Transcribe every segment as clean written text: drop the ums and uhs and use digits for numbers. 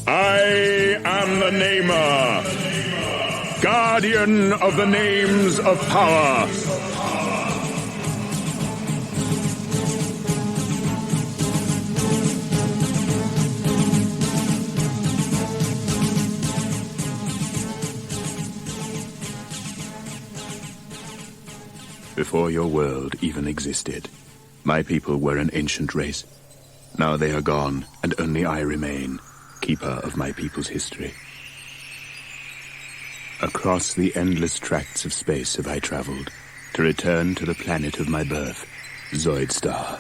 I am the Namer, guardian of the names of power. Before your world even existed, my people were an ancient race. Now they are gone, and only I remain, keeper of my people's history. Across the endless tracts of space have I traveled, to return to the planet of my birth, Zoidstar.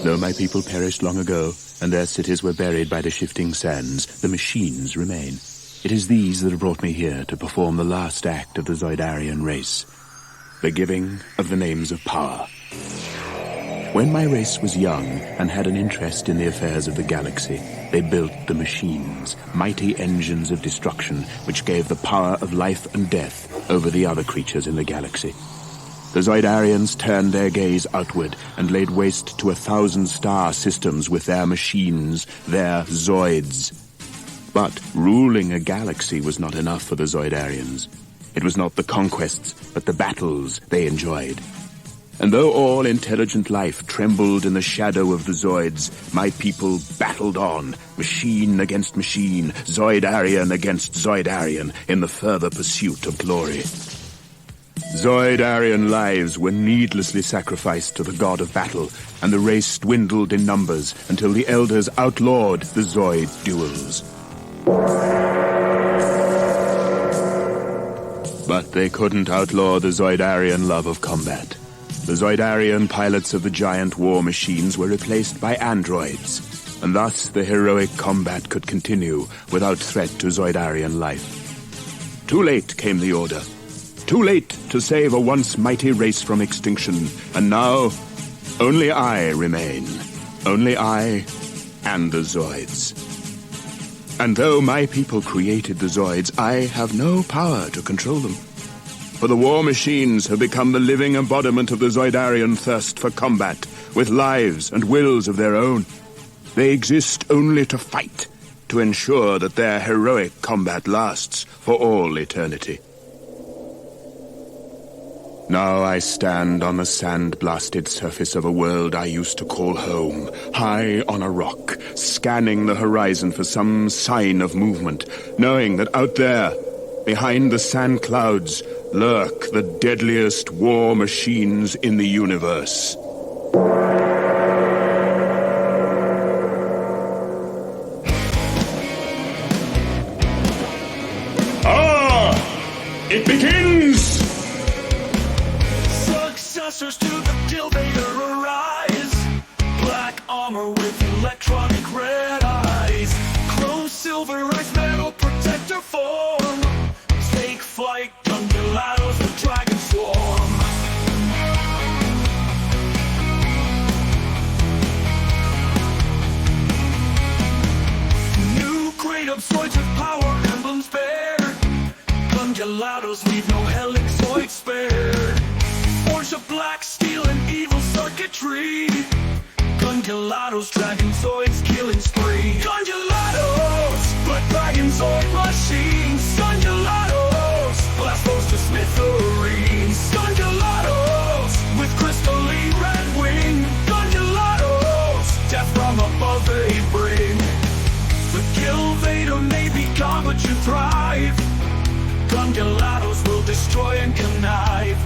Though my people perished long ago, and their cities were buried by the shifting sands, the machines remain. It is these that have brought me here to perform the last act of the Zoidarian race, the giving of the names of power. When my race was young and had an interest in the affairs of the galaxy, they built the machines, mighty engines of destruction which gave the power of life and death over the other creatures in the galaxy. The Zoidarians turned their gaze outward and laid waste to 1,000 star systems with their machines, their Zoids. But ruling a galaxy was not enough for the Zoidarians. It was not the conquests, but the battles they enjoyed. And though all intelligent life trembled in the shadow of the Zoids, my people battled on, machine against machine, Zoidarian against Zoidarian, in the further pursuit of glory. Zoidarian lives were needlessly sacrificed to the god of battle, and the race dwindled in numbers until the elders outlawed the Zoid duels. But they couldn't outlaw the Zoidarian love of combat. The Zoidarian pilots of the giant war machines were replaced by androids, and thus the heroic combat could continue without threat to Zoidarian life. Too late came the order. Too late to save a once mighty race from extinction, and now only I remain. Only I and the Zoids. And though my people created the Zoids, I have no power to control them. For the war machines have become the living embodiment of the Zoidarian thirst for combat, with lives and wills of their own. They exist only to fight, to ensure that their heroic combat lasts for all eternity. Now I stand on the sand-blasted surface of a world I used to call home, high on a rock, scanning the horizon for some sign of movement, knowing that out there, behind the sand clouds, lurk the deadliest war machines in the universe. It begins! Successors to the Gilvator arise. Black armor with electronic red eyes. Chrome silver ice metal protector form. Take flight, Gungyalado's the dragon swarm. New grade of Zoids with power emblems bear. Gungyalados leave no helixoid spared. Forge of black steel and evil circuitry. Gungyalados, dragon Zoids, killing spree. Gungyalados, blood dragon Zoid machines. Gungyalados, blast those to smithereens. Gungyalados, with crystalline red wing. Gungyalados, death from above they bring. The Gilvator may be gone, but you thrive. Gungyalados will destroy and connive.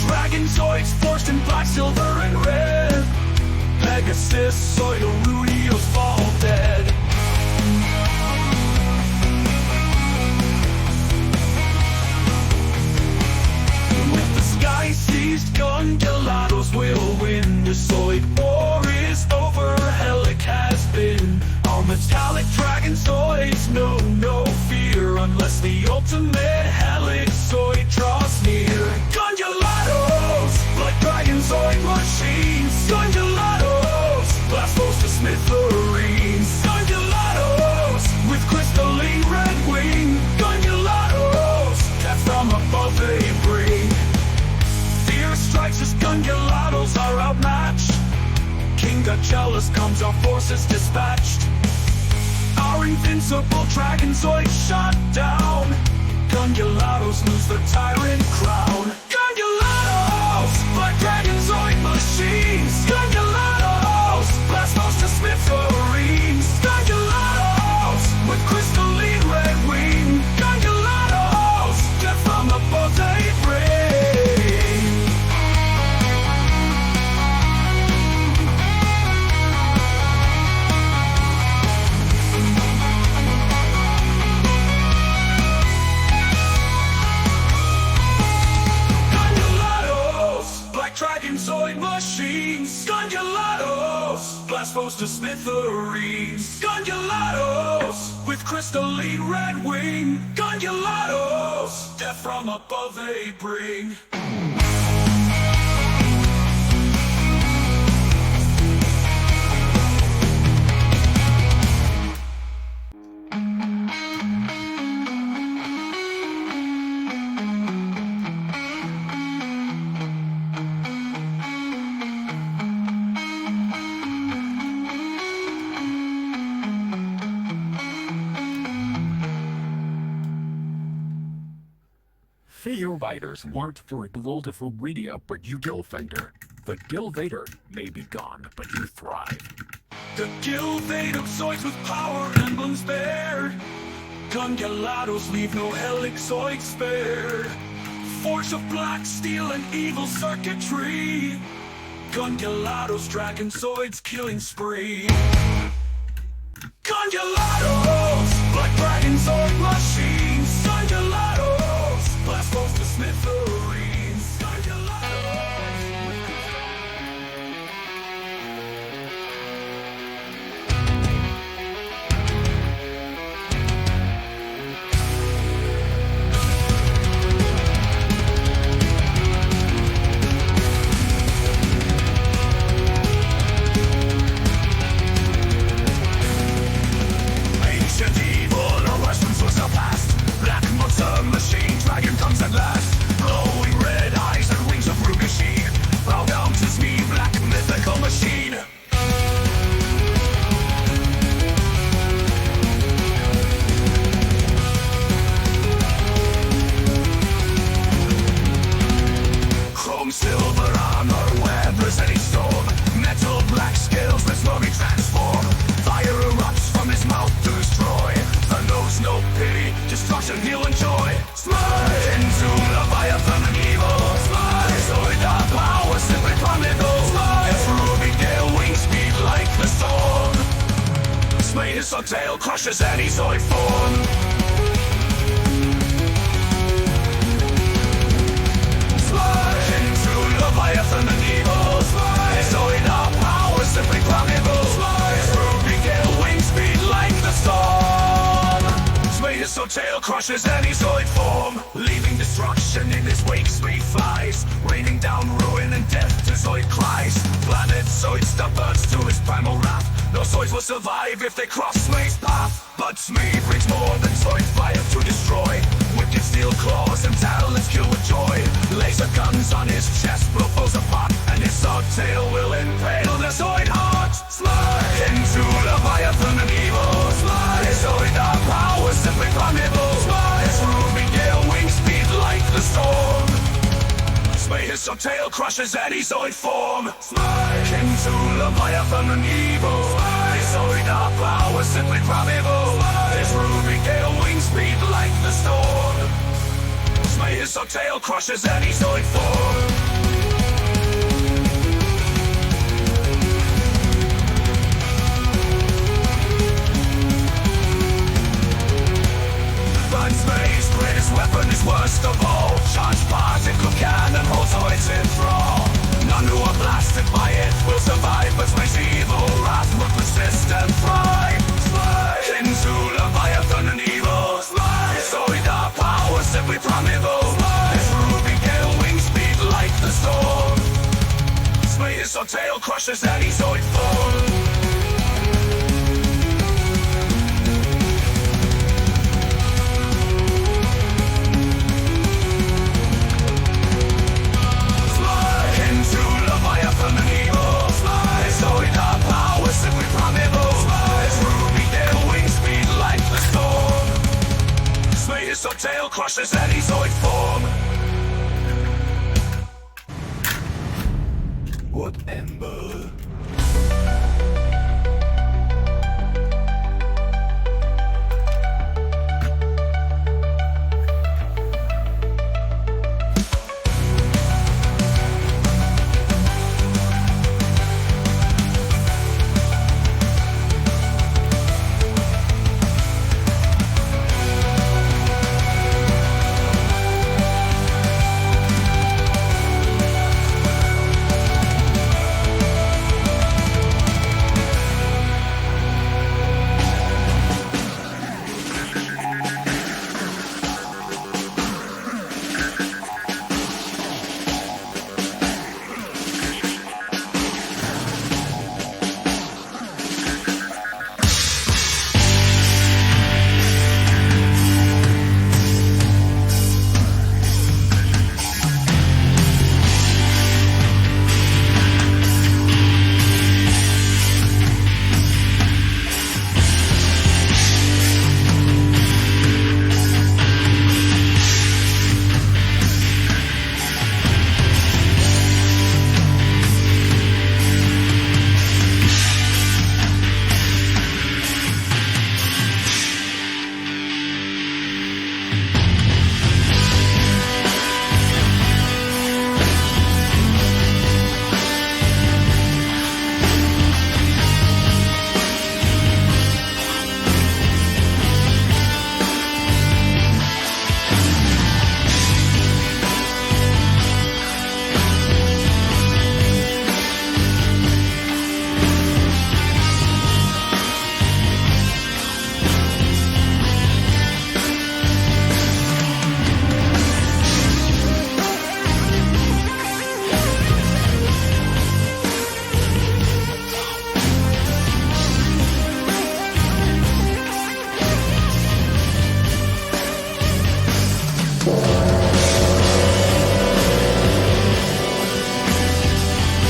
Dragon Zoids forged in black, silver, and red. Pegasus, Zoidarudios fall dead. With the sky seized, Gungyalados will win. The Zoid war is over, Helic has been. Our metallic dragon Zoids know no fear, unless the ultimate helixoid draws near. Gungyalados, blood dragon Zoid machines. Gungyalados, blast those to smithereens. Gungyalados, with crystalline red wing. Gungyalados, death from above they bring. Fear strikes as Gungyalados jealous comes our forces dispatched. Our invincible dragon Zoids shot down. Gungyalados lose the tyrant crown. Gungyalados, black dragon Zoid machines. Gungyalados, blast those to smithereens. Gungyalados, with crystalline red wing. Gungyalados, death from above they bring. Zoid machines, Gungyalados, blast foes to smithereens. Gungyalados, with crystalline red wing. Gungyalados, death from above they bring. Fighters weren't for a beautiful radio, but you Gilvader. The Gilvader may be gone, but you thrive. The Gilvader Zoids with power emblems bared. Gungyalados leave no helix Zoid spared. Forge of black steel and evil circuitry. Gungyalados dragon Zoids killing spree. Gungyalados, black dragon Zoid machines. Gungyalados, blast foes to smithereens. Gungyalados. Machine, dragon comes at last. Glowing red eyes and wings of rude machine. Bow down to Zmey, black mythical machine. Chrome silver armor, web resenting storm. Metal black scales that slowly transform. Fire erupts from his mouth to destroy. The knows no pity, destruction, heal and joy. Zmey into Leviathan and evil. Zmey, Zoid our power, simply primeval. Zmey, through gale wing speed like the storm. Zmey his tail crushes any Zoid form. Zmey into Leviathan and evil. Zmey, Zoid our power, simply primeval. Zmey, through gale wing speed like the storm. His tail crushes any Zoid form. Leaving destruction in his wake, Zmey flies. Raining down ruin and death to Zoid cries. Planet Zoidstar burns to his primal wrath. No Zoids will survive if they cross Zmey's path. But Zmey brings more than Zoid fire to destroy. Wicked steel claws and talons kill with joy. Laser guns on his chest blow foes apart. And his sword tail will impale the Zoid heart. Zmey into Leviathan and evil. Zmey, Zoid our power, simply primeval. Zmey, through gale wing speed like the storm. Zmey his tail crushes any Zoid form. Zmey into Leviathan and evil. Zmey, Zoid our power, simply primeval. Zmey, through gale wing speed like the storm. Zmey his tail crushes any Zoid form. Zmey's greatest weapon is worst of all. Charged particle cannon holds Zoids in thrall. None who are blasted by it will survive, but Zmey's evil wrath will persist and thrive. Zmey into Leviathan and evil. Zmey, Zoid our power, simply primeval. Zmey, through gale wing speed like the storm. Zmey his tail crushes any Zoid form. Zoid our crushes any Zoid form. What ember?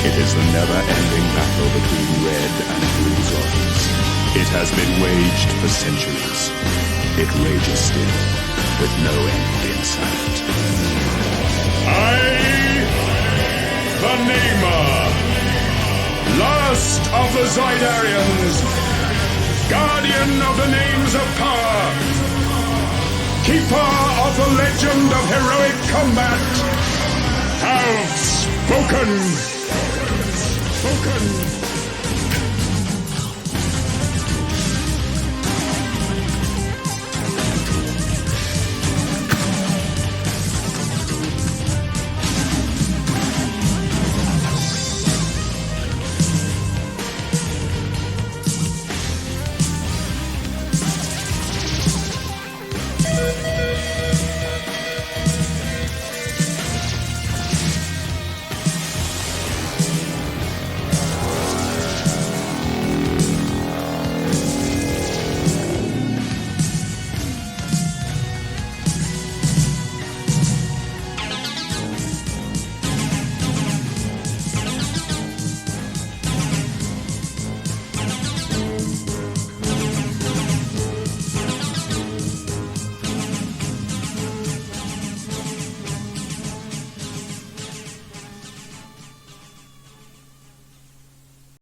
It is the never-ending battle between red and blue Zoids. It has been waged for centuries. It rages still, with no end in sight. I, the Namer, last of the Zoidarians, guardian of the names of power, keeper of the legend of heroic combat, have spoken.